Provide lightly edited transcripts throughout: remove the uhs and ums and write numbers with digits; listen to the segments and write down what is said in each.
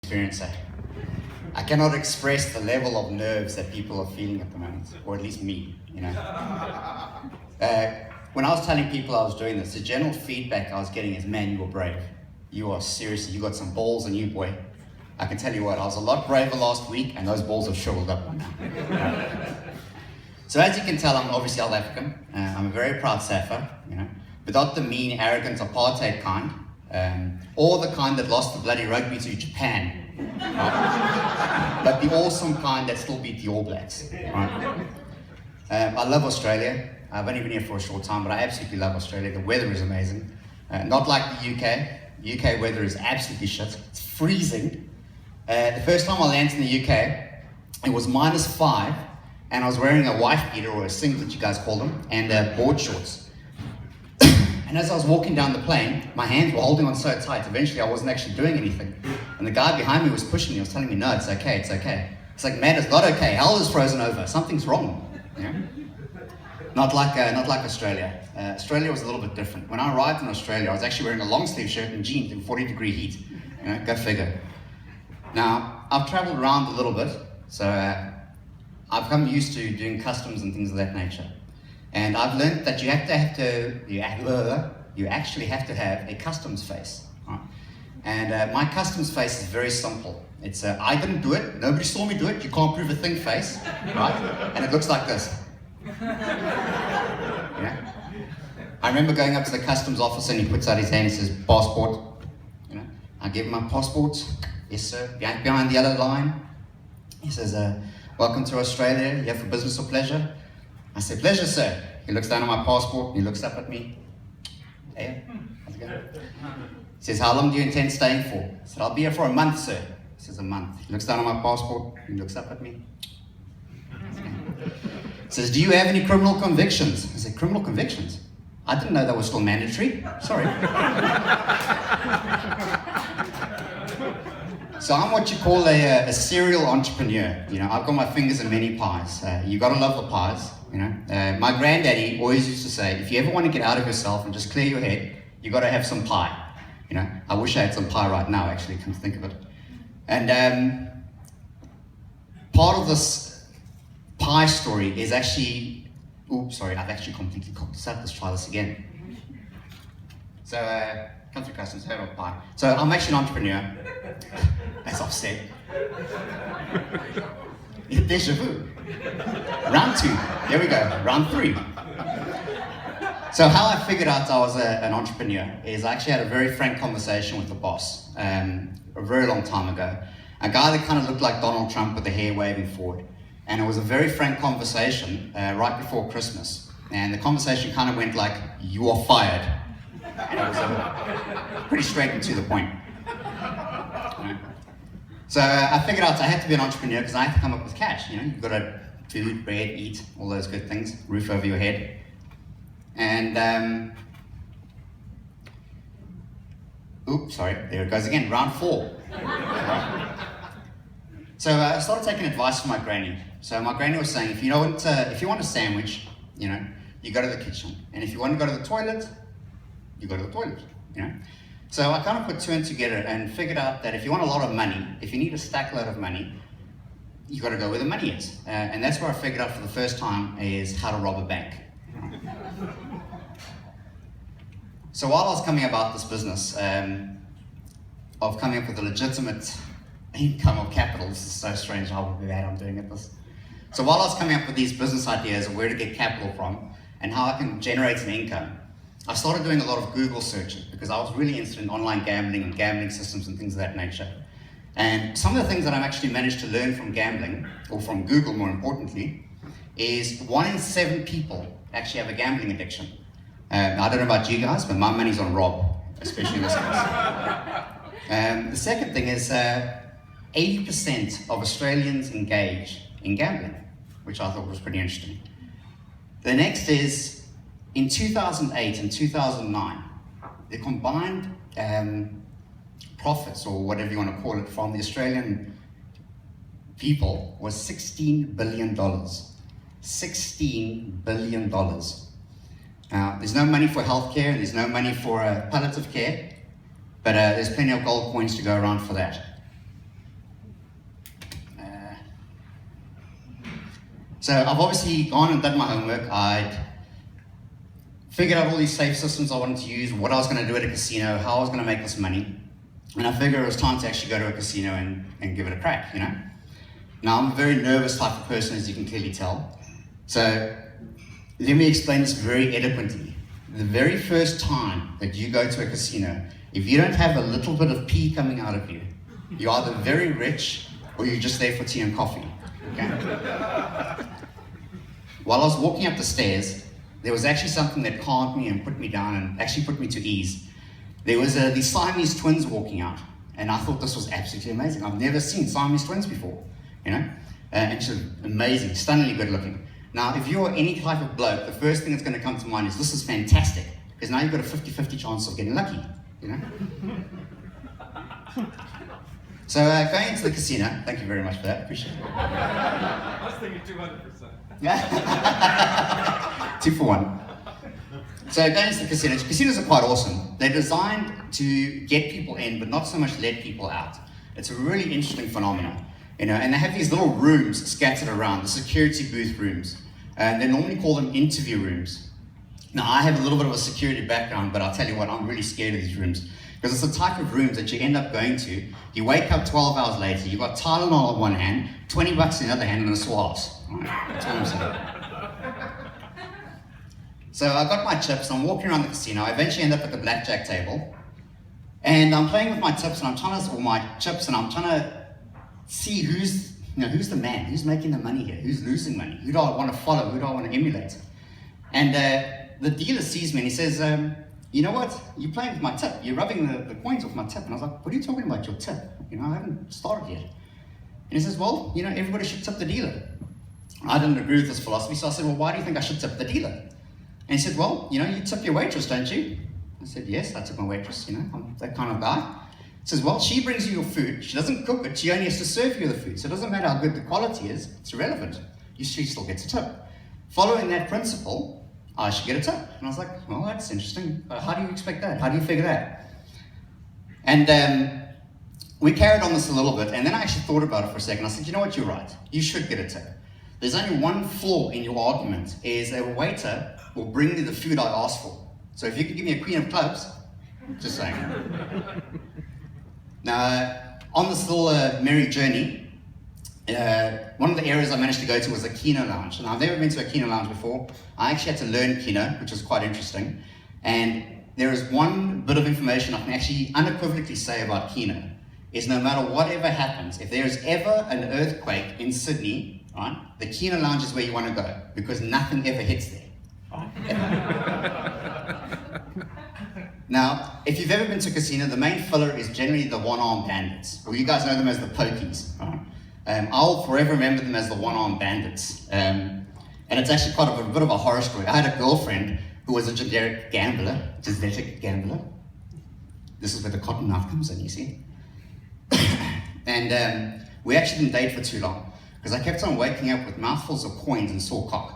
experiencer. I cannot express the level of nerves that people are feeling at the moment, or at least me, you know. When I was telling people I was doing this, the general feedback I was getting is, man, you were brave. You are seriously, you got some balls in you, boy. I can tell you what, I was a lot braver last week, and those balls have shriveled up by now. So as you can tell, I'm obviously South African. I'm a very proud Safa, you know, but not the mean, arrogant, apartheid kind, or the kind that lost the bloody rugby to Japan, right? But the awesome kind that still beat the All Blacks. Right? I love Australia. I've only been here for a short time, but I absolutely love Australia. The weather is amazing. Not like the UK. The UK weather is absolutely shit. It's freezing. The first time I landed in the UK, it was -5. And I was wearing a wife beater, or a singlet you guys call them, and board shorts. And as I was walking down the plane, my hands were holding on so tight, eventually I wasn't actually doing anything. And the guy behind me was pushing me, he was telling me, no, it's okay, it's okay. It's like, man, it's not okay, hell is frozen over, something's wrong. You know? Not like Australia. Australia was a little bit different. When I arrived in Australia, I was actually wearing a long sleeve shirt and jeans in 40-degree heat. You know, go figure. Now, I've traveled around a little bit, so I've come used to doing customs and things of that nature. And I've learned that you actually have to have a customs face. Right? And my customs face is very simple. It's a, I didn't do it, nobody saw me do it, you can't prove a thing face, right? And it looks like this. Yeah? I remember going up to the customs officer and he puts out his hand and says, passport. You know? I give him my passport. Yes, sir. Behind the yellow line. He says, welcome to Australia, you here for business or pleasure? I said, pleasure, sir. He looks down at my passport, he looks up at me. Hey, how's it going? He says, how long do you intend staying for? I said, I'll be here for a month, sir. He says, a month. He looks down at my passport, he looks up at me. He says, do you have any criminal convictions? I said, criminal convictions? I didn't know that was still mandatory. Sorry. So I'm what you call a serial entrepreneur. You know, I've got my fingers in many pies. You gotta love the pies, you know. My granddaddy always used to say, if you ever want to get out of yourself and just clear your head, you gotta have some pie. You know, I wish I had some pie right now, actually, come to think of it. And part of this pie story is actually, oops, sorry, I've actually completely cocked this up. Let's try this again. So, come through customs, heard of pie. So I'm actually an entrepreneur, as I've said. Deja vu. Round 2, there we go, round 3. So how I figured out I was an entrepreneur is I actually had a very frank conversation with the boss a very long time ago. A guy that kind of looked like Donald Trump with the hair waving forward. And it was a very frank conversation right before Christmas. And the conversation kind of went like, you are fired. And it was pretty straight and to the point. So I figured out I had to be an entrepreneur because I had to come up with cash. You know, you've got to food, bread, eat, all those good things, roof over your head. And, oops, sorry, there it goes again, round 4. So I started taking advice from my granny. So my granny was saying, if you want a sandwich, you know, you go to the kitchen. And if you want to go to the toilet, you go to the toilet, you know. So I kind of put 2 and 2 together and figured out that if you want a lot of money, if you need a stack load of money, you got to go where the money is. And that's where I figured out for the first time is how to rob a bank. So while I was coming about this business of coming up with a legitimate income of capital, this is so strange how bad I'm doing at this. So while I was coming up with these business ideas of where to get capital from and how I can generate an income, I started doing a lot of Google searches because I was really interested in online gambling and gambling systems and things of that nature. And some of the things that I've actually managed to learn from gambling, or from Google more importantly, is 1 in 7 people actually have a gambling addiction. I don't know about you guys, but my money's on Rob, especially in this case. The second thing is 80% of Australians engage in gambling, which I thought was pretty interesting. The next is, in 2008 and 2009, the combined profits, or whatever you want to call it, from the Australian people was $16 billion. $16 billion. There's no money for healthcare, there's no money for palliative care, but there's plenty of gold coins to go around for that. So I've obviously gone and done my homework. I'd figured out all these safe systems I wanted to use, what I was going to do at a casino, how I was going to make this money. And I figured it was time to actually go to a casino and give it a crack, you know? Now, I'm a very nervous type of person, as you can clearly tell. So let me explain this very eloquently. The very first time that you go to a casino, if you don't have a little bit of pee coming out of you, you're either very rich or you're just there for tea and coffee. Okay? While I was walking up the stairs, there was actually something that calmed me and put me down and actually put me to ease. There was these Siamese twins walking out, and I thought this was absolutely amazing. I've never seen Siamese twins before, you know? And she's amazing, stunningly good looking. Now, if you're any type of bloke, the first thing that's going to come to mind is, this is fantastic, because now you've got a 50-50 chance of getting lucky, you know? So going into the casino, thank you very much for that, appreciate it. I was thinking 200%. 2 for 1. So going into the casinos, casinos are quite awesome. They're designed to get people in, but not so much let people out. It's a really interesting phenomenon, you know. And they have these little rooms scattered around, the security booth rooms, and they normally call them interview rooms. Now, I have a little bit of a security background, but I'll tell you what, I'm really scared of these rooms, because it's the type of rooms that you end up going to. You wake up 12 hours later, you've got Tylenol in one hand, $20 in the other hand, and a swass. That's what I'm saying. So I got my chips, I'm walking around the casino. I eventually end up at the blackjack table, and I'm playing with my chips, and I'm trying to see who's the man, who's making the money here, who's losing money, who do I want to follow, who do I want to emulate. And the dealer sees me and he says, you know what, you're playing with my tip, you're rubbing the coins off my tip. And I was like, what are you talking about, your tip? You know, I haven't started yet. And he says, well, you know, everybody should tip the dealer. I didn't agree with this philosophy, so I said, well, why do you think I should tip the dealer? And he said, well, you know, you tip your waitress, don't you? I said, yes, I tip my waitress, you know, I'm that kind of guy. He says, well, she brings you your food, she doesn't cook it, she only has to serve you the food, so it doesn't matter how good the quality is, it's irrelevant. She still gets a tip. Following that principle, I should get a tip. And I was like, well, that's interesting. How do you expect that? How do you figure that? And we carried on this a little bit, and then I actually thought about it for a second. I said, you know what, you're right. You should get a tip. There's only one flaw in your argument, is a waiter will bring me the food I asked for. So if you could give me a queen of clubs, just saying. Now, on this little merry journey, one of the areas I managed to go to was a Keno lounge. And I've never been to a Keno lounge before. I actually had to learn Keno, which was quite interesting. And there is one bit of information I can actually unequivocally say about Keno, is no matter whatever happens, if there is ever an earthquake in Sydney, right, the Keno lounge is where you want to go, because nothing ever hits there. Now, if you've ever been to a casino, the main filler is generally the one-armed bandits, or you guys know them as the pokies. Right? I'll forever remember them as the one-armed bandits. And it's actually quite a bit of a horror story. I had a girlfriend who was a genetic gambler. This is where the cotton mouth comes in, you see. And we actually didn't date for too long, because I kept on waking up with mouthfuls of coins and sore cock.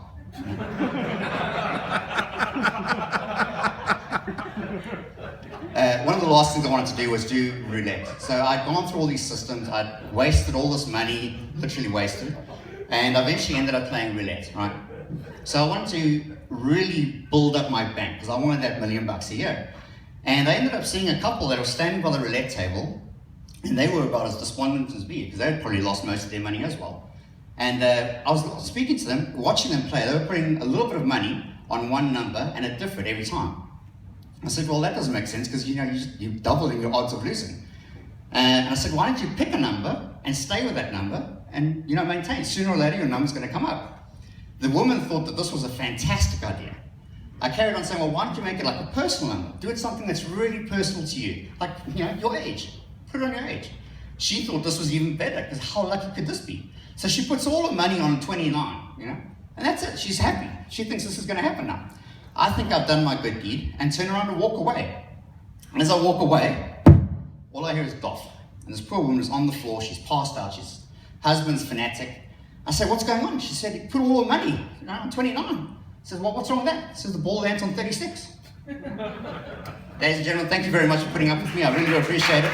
One of the last things I wanted to do was do roulette. So I'd gone through all these systems, I'd wasted all this money, literally wasted, and I eventually ended up playing roulette, right? So I wanted to really build up my bank, because I wanted that $1 million a year. And I ended up seeing a couple that were standing by the roulette table, and they were about as despondent as me, because they had probably lost most of their money as well. And I was speaking to them, watching them play. They were putting a little bit of money on one number, and it differed every time. I said, well, that doesn't make sense, because you know, you're doubling your odds of losing. And I said, why don't you pick a number and stay with that number and, you know, maintain. Sooner or later, your number's going to come up. The woman thought that this was a fantastic idea. I carried on saying, well, why don't you make it like a personal number? Do it something that's really personal to you, like, you know, your age. Put it on your age. She thought this was even better, because how lucky could this be? So she puts all her money on 29, you know, and that's it. She's happy. She thinks this is going to happen now. I think I've done my good deed, and turn around and walk away. And as I walk away, all I hear is doff. And this poor woman is on the floor. She's passed out. She's husband's fanatic. I said, what's going on? She said, he put all her money on 29. I said, well, what's wrong with that? She says, the ball lands on 36. Ladies and gentlemen, thank you very much for putting up with me. I really do appreciate it.